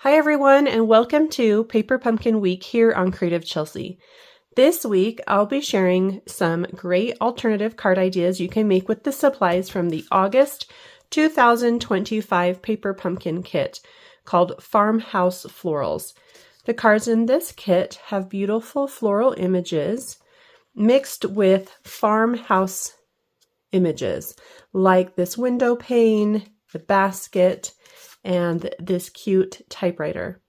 Hi everyone, and welcome to Paper Pumpkin Week here on Creative Chelsey. This week I'll be sharing some great alternative card ideas you can make with the supplies from the August 2025 Paper Pumpkin Kit called Farmhouse Florals. The cards in this kit have beautiful floral images mixed with farmhouse images like this window pane, the basket, and this cute typewriter.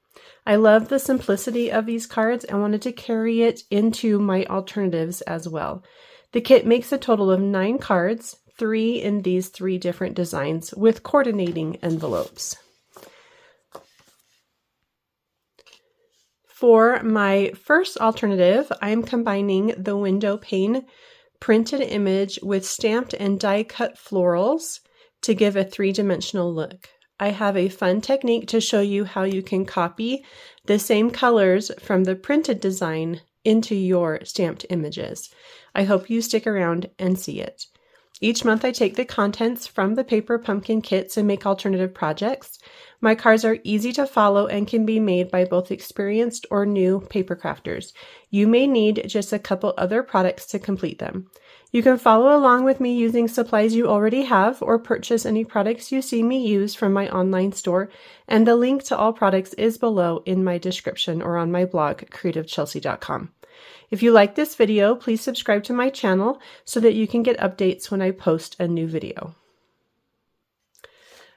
I love the simplicity of these cards and wanted to carry it into my alternatives as well. The kit makes a total of 9 cards, 3 in these 3 different designs with coordinating envelopes. For my first alternative, I'm combining the window pane printed image with stamped and die-cut florals to give a 3-dimensional look. I have a fun technique to show you how you can copy the same colors from the printed design into your stamped images. I hope you stick around and see it. Each month I take the contents from the Paper Pumpkin kits and make alternative projects. My cards are easy to follow and can be made by both experienced or new paper crafters. You may need just a couple other products to complete them. You can follow along with me using supplies you already have or purchase any products you see me use from my online store, and the link to all products is below in my description or on my blog, creativechelsey.com. If you like this video, please subscribe to my channel so that you can get updates when I post a new video.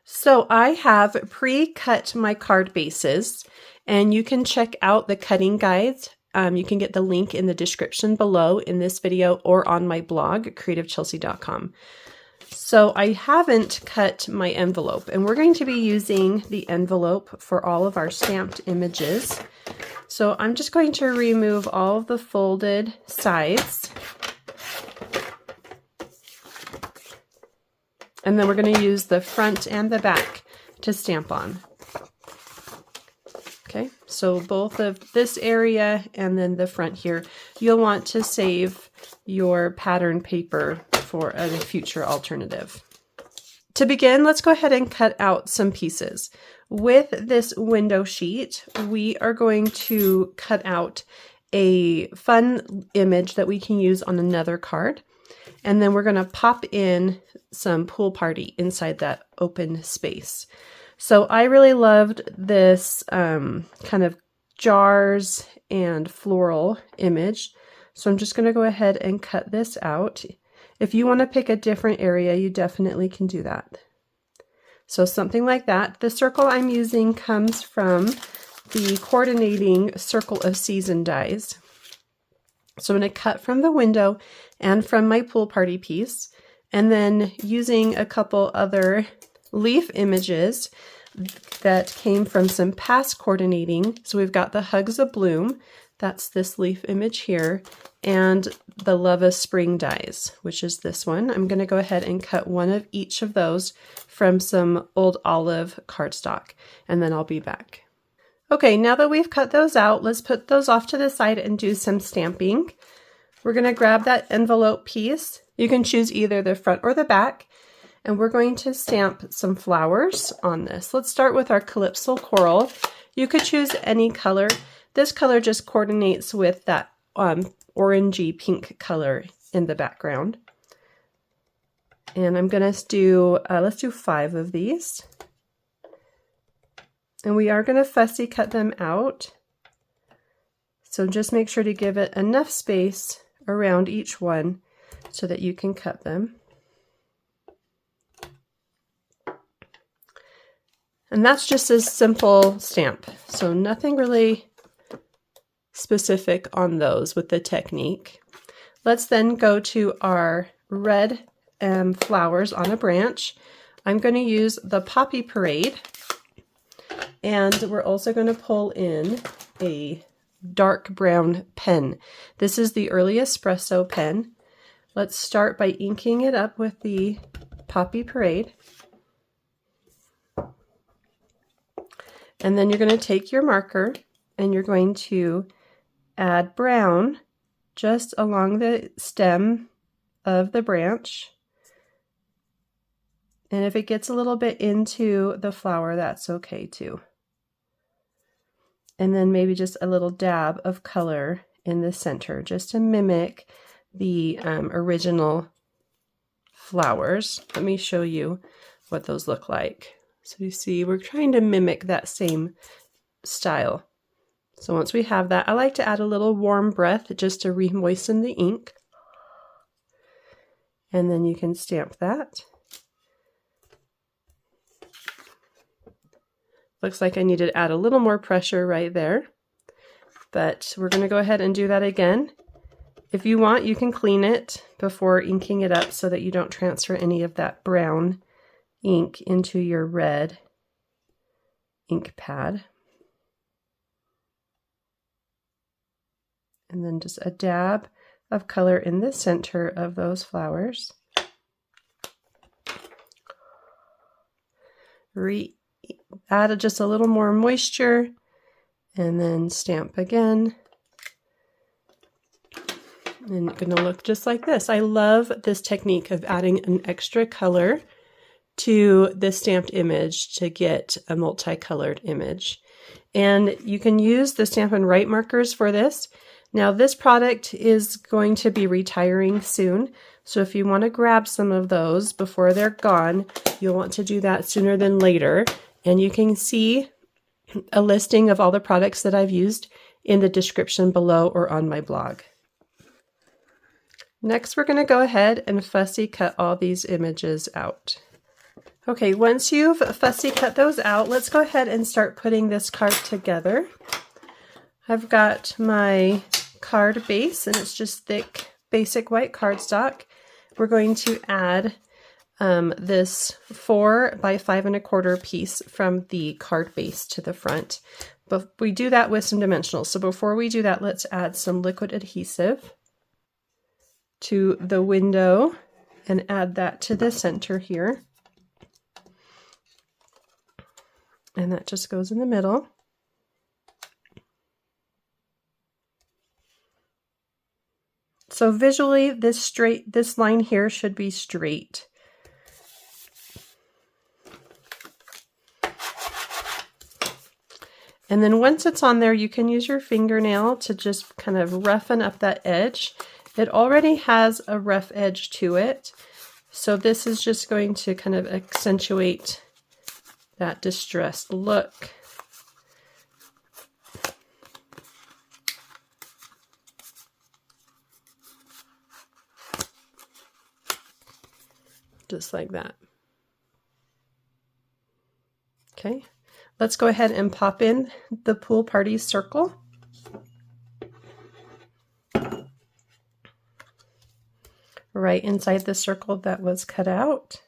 So I have pre-cut my card bases, and you can check out the cutting guides. You can get the link in the description below in this video or on my blog, creativechelsey.com. So I haven't cut my envelope, and we're going to be using the envelope for all of our stamped images. So I'm just going to remove all of the folded sides. And then we're going to use the front and the back to stamp on. Okay, so both of this area and then the front here, you'll want to save your pattern paper for a future alternative. To begin, let's go ahead and cut out some pieces. With this window sheet, we are going to cut out a fun image that we can use on another card. And then we're going to pop in some pool party inside that open space. So I really loved this kind of jars and floral image. So I'm just going to go ahead and cut this out. If you want to pick a different area, you definitely can do that. So something like that. The circle I'm using comes from the coordinating Circle of Season dies. So I'm going to cut from the window and from my pool party piece, and then using a couple other leaf images that came from some past coordinating. So we've got the Hugs of Bloom, that's this leaf image here, and the Love of Spring dies, which is this one. I'm going to go ahead and cut one of each of those from some old olive cardstock, and then I'll be back. Okay, now that we've cut those out, let's put those off to the side and do some stamping. We're going to grab that envelope piece. You can choose either the front or the back, and we're going to stamp some flowers on this. Let's start with our Calypso Coral. You could choose any color. This color just coordinates with that orangey pink color in the background. And I'm going to do, let's do 5 of these. And we are going to fussy cut them out. So just make sure to give it enough space around each one so that you can cut them. And that's just a simple stamp. So nothing really specific on those with the technique. Let's then go to our red flowers on a branch. I'm going to use the Poppy Parade. And we're also going to pull in a dark brown pen. This is the Early Espresso pen. Let's start by inking it up with the Poppy Parade. And then you're going to take your marker and you're going to add brown just along the stem of the branch. And if it gets a little bit into the flower, that's okay too. and then maybe just a little dab of color in the center, just to mimic the original flowers. Let me show you what those look like. So you see, we're trying to mimic that same style. So once we have that, I like to add a little warm breath just to re-moisten the ink. And then you can stamp that. Looks like I need to add a little more pressure right there, but we're going to go ahead and do that again. If you want, you can clean it before inking it up so that you don't transfer any of that brown ink into your red ink pad. And then just a dab of color in the center of those flowers. Add just a little more moisture and then stamp again. And it's going to look just like this. I love this technique of adding an extra color to the stamped image to get a multicolored image. And you can use the Stampin' Write markers for this. Now this product is going to be retiring soon, so if you want to grab some of those before they're gone, you'll want to do that sooner than later. And you can see a listing of all the products that I've used in the description below or on my blog. Next, we're going to go ahead and fussy cut all these images out. Okay, once you've fussy cut those out, let's go ahead and start putting this card together. I've got my card base, and it's just thick, basic white cardstock. We're going to add this 4 by 5 1/4 piece from the card base to the front. But we do that with some dimensionals. So before we do that, let's add some liquid adhesive to the window and add that to the center here. And that just goes in the middle. So visually, this line here should be straight. And then once it's on there, you can use your fingernail to just kind of roughen up that edge. It already has a rough edge to it, so this is just going to kind of accentuate that distressed look. Just like that. Okay, let's go ahead and pop in the pool party circle. Right inside the circle that was cut out.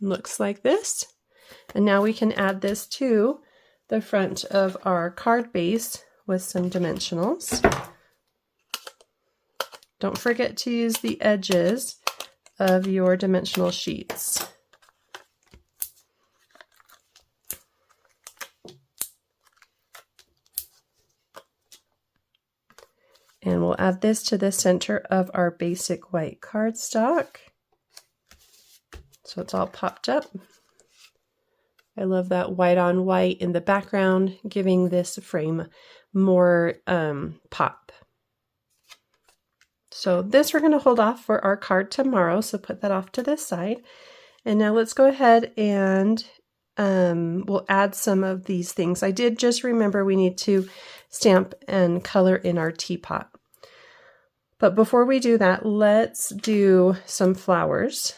Looks like this. And now we can add this to the front of our card base with some dimensionals. Don't forget to use the edges of your dimensional sheets. And we'll add this to the center of our basic white cardstock. So it's all popped up. I love that white on white in the background, giving this frame more pop. So this we're going to hold off for our card tomorrow, so put that off to this side. And now let's go ahead and we'll add some of these things. I did just remember we need to stamp and color in our teapot. But before we do that, let's do some flowers.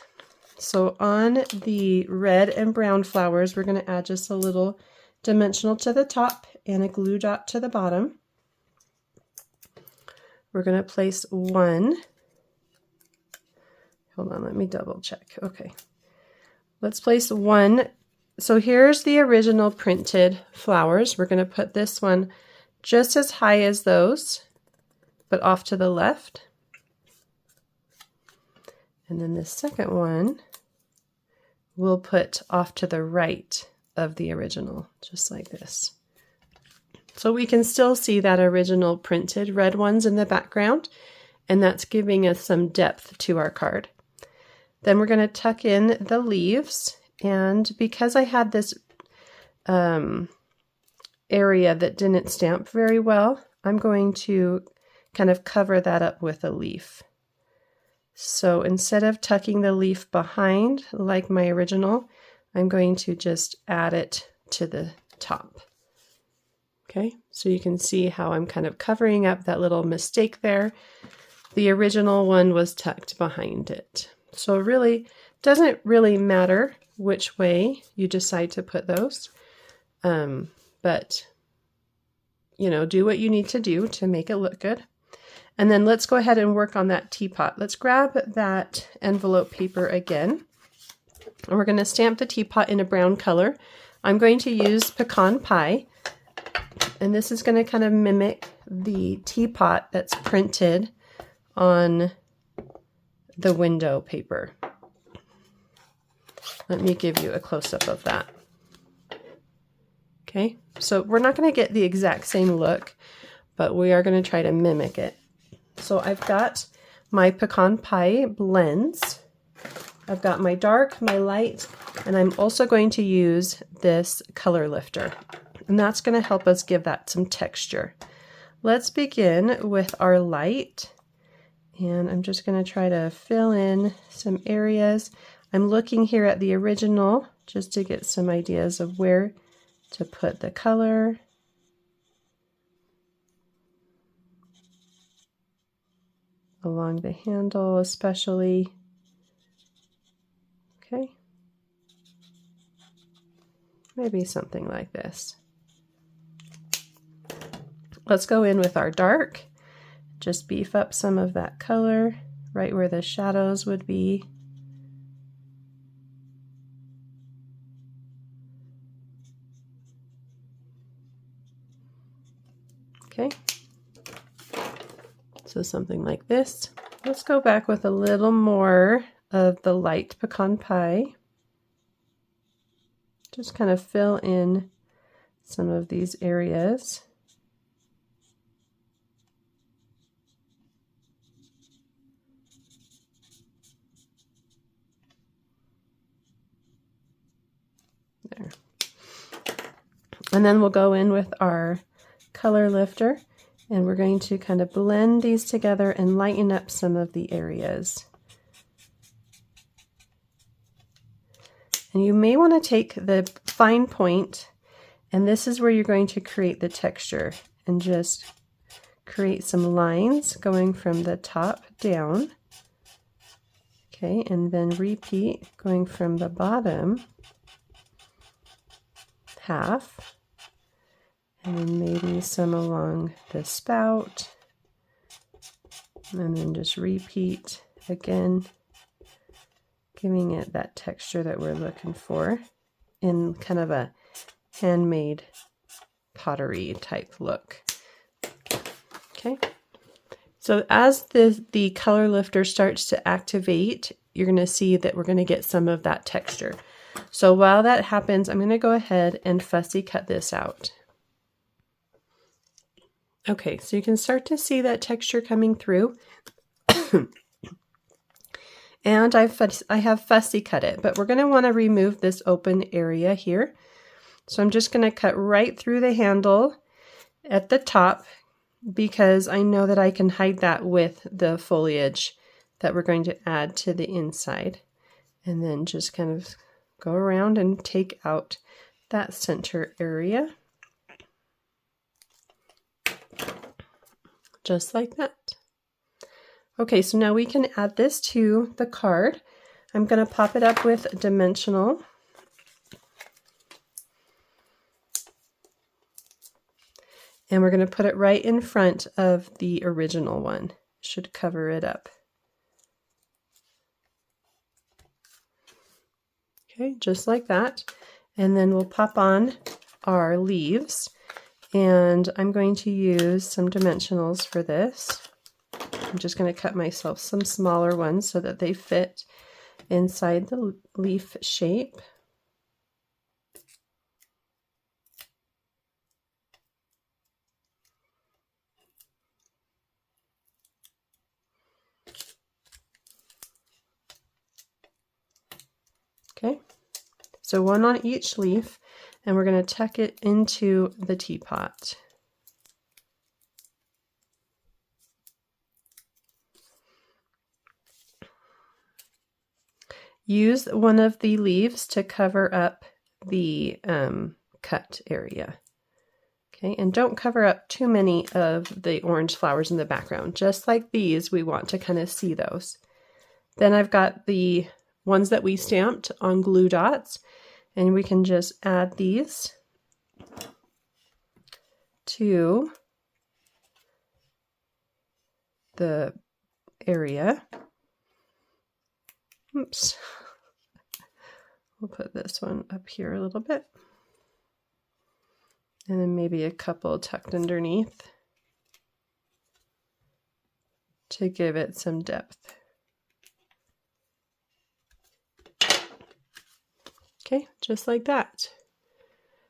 So on the red and brown flowers, we're going to add just a little dimensional to the top and a glue dot to the bottom. We're going to place one. Hold on, let me double check. Okay. Let's place one. So here's the original printed flowers. We're going to put this one just as high as those, but off to the left. And then the second one we'll put off to the right of the original, just like this. So we can still see that original printed red ones in the background, and that's giving us some depth to our card. Then we're going to tuck in the leaves, And because I had this area that didn't stamp very well, I'm going to kind of cover that up with a leaf. So instead of tucking the leaf behind like my original, I'm going to just add it to the top. Okay, so you can see how I'm kind of covering up that little mistake there. The original one was tucked behind it. So it really doesn't really matter which way you decide to put those. But, you know, do what you need to do to make it look good. And then let's go ahead and work on that teapot. Let's grab that envelope paper again. And we're going to stamp the teapot in a brown color. I'm going to use pecan pie. And this is going to kind of mimic the teapot that's printed on the window paper. Let me give you a close-up of that. Okay, so we're not going to get the exact same look, but we are going to try to mimic it. So I've got my pecan pie blends. I've got my dark, my light, and I'm also going to use this color lifter. And that's going to help us give that some texture. Let's begin with our light. And I'm just going to try to fill in some areas. I'm looking here at the original just to get some ideas of where to put the color. Along the handle especially. Okay. Maybe something like this. Let's go in with our dark. Just beef up some of that color right where the shadows would be. Okay, so something like this. Let's go back with a little more of the light pecan pie. Just kind of fill in some of these areas. There. And then we'll go in with our color lifter, and we're going to kind of blend these together and lighten up some of the areas. And you may want to take the fine point, and this is where you're going to create the texture, and just create some lines going from the top down. Okay, and then repeat going from the bottom half, and then maybe some along the spout, and then just repeat again, giving it that texture that we're looking for in kind of a handmade pottery type look. Okay, so as the color lifter starts to activate, you're going to see that we're going to get some of that texture. So while that happens, I'm going to go ahead and fussy cut this out. Okay, so you can start to see that texture coming through. And I have fussy cut it, but we're going to want to remove this open area here. So I'm just going to cut right through the handle at the top, because I know that I can hide that with the foliage that we're going to add to the inside. And then just kind of go around and take out that center area. Just like that. Okay, so now we can add this to the card. I'm going to pop it up with dimensional. And we're going to put it right in front of the original one. Should cover it up. Okay, just like that. And then we'll pop on our leaves. And I'm going to use some dimensionals for this. I'm just going to cut myself some smaller ones so that they fit inside the leaf shape. Okay, So one on each leaf, and we're going to tuck it into the teapot. Use one of the leaves to cover up the cut area. Okay, and don't cover up too many of the orange flowers in the background. Just like these, we want to kind of see those. Then I've got the ones that we stamped on glue dots, and we can just add these to the area. Oops. We'll put this one up here a little bit. And then maybe a couple tucked underneath to give it some depth. Okay, just like that.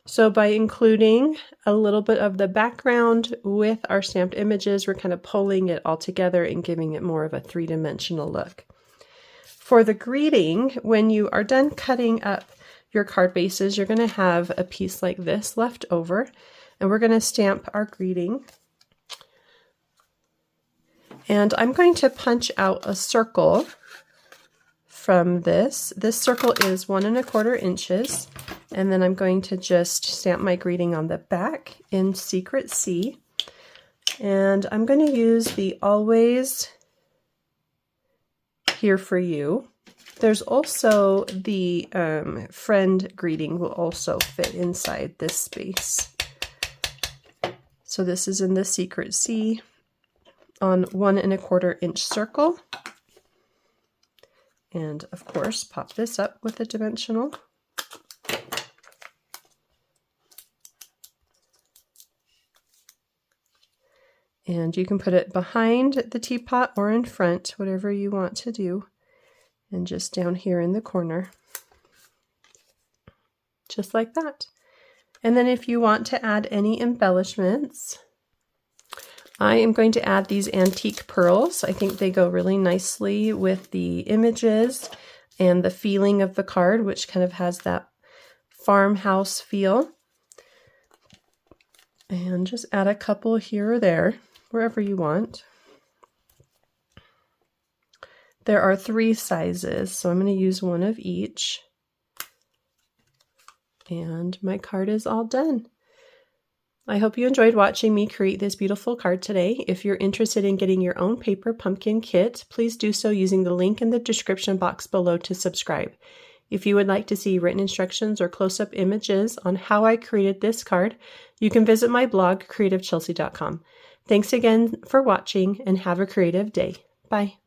So by including a little bit of the background with our stamped images, we're kind of pulling it all together and giving it more of a three-dimensional look. For the greeting, when you are done cutting up your card bases, you're going to have a piece like this left over, and we're going to stamp our greeting. And I'm going to punch out a circle from this. This circle is 1 1/4 inches, and then I'm going to just stamp my greeting on the back in Secret C. And I'm going to use the Always Here for You. There's also the friend greeting will also fit inside this space. So this is in the Secret C on 1 1/4 inch circle. And of course, pop this up with a dimensional. And you can put it behind the teapot or in front, whatever you want to do. And just down here in the corner. Just like that. And then if you want to add any embellishments, I am going to add these antique pearls. I think they go really nicely with the images and the feeling of the card, which kind of has that farmhouse feel. And just add a couple here or there, wherever you want. There are 3 sizes, so I'm going to use one of each. And my card is all done. I hope you enjoyed watching me create this beautiful card today. If you're interested in getting your own paper pumpkin kit, please do so using the link in the description box below to subscribe. If you would like to see written instructions or close-up images on how I created this card, you can visit my blog, creativechelsey.com. Thanks again for watching, and have a creative day. Bye.